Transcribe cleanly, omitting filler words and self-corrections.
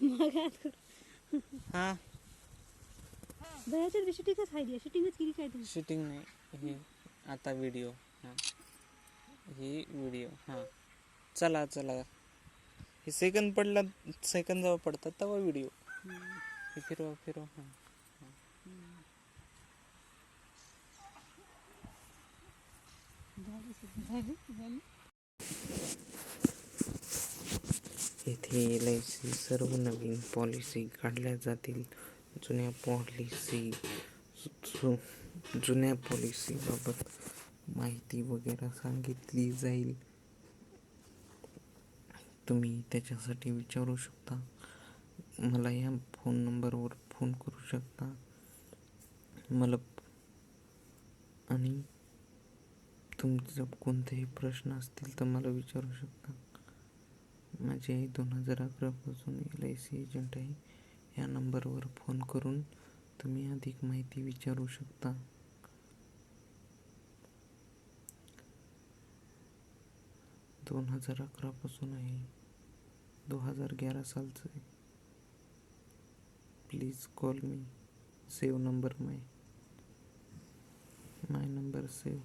मगात हां बयाच्यात शूटिंगच आहे शूटिंगच केली काय तुम्ही शूटिंग नाही हे आता व्हिडिओ हां ही व्हिडिओ हां चला चला हे सेकंद पडला सेकंद जेव्हा पडतात तेव्हा व्हिडिओ हे फिरवा फिरवा हां येथे LIC सर्व नवीन पॉलिसी काढल्या जातील. जुन्या पॉलिसीबाबत माहिती वगैरे सांगितली जाईल. तुम्ही त्याच्यासाठी विचारू शकता. मला या फोन नंबरवर फोन करू शकता. मला आणि तुमचे कोणतेही प्रश्न असतील तर मला विचारू शकता. माझे 2011पासून LIC एजंट आहे. या नंबरवर फोन करून तुम्ही अधिक माहिती विचारू शकता. 2011पासून आहे. 2011 सालचं आहे. Please call me. Save number my number save.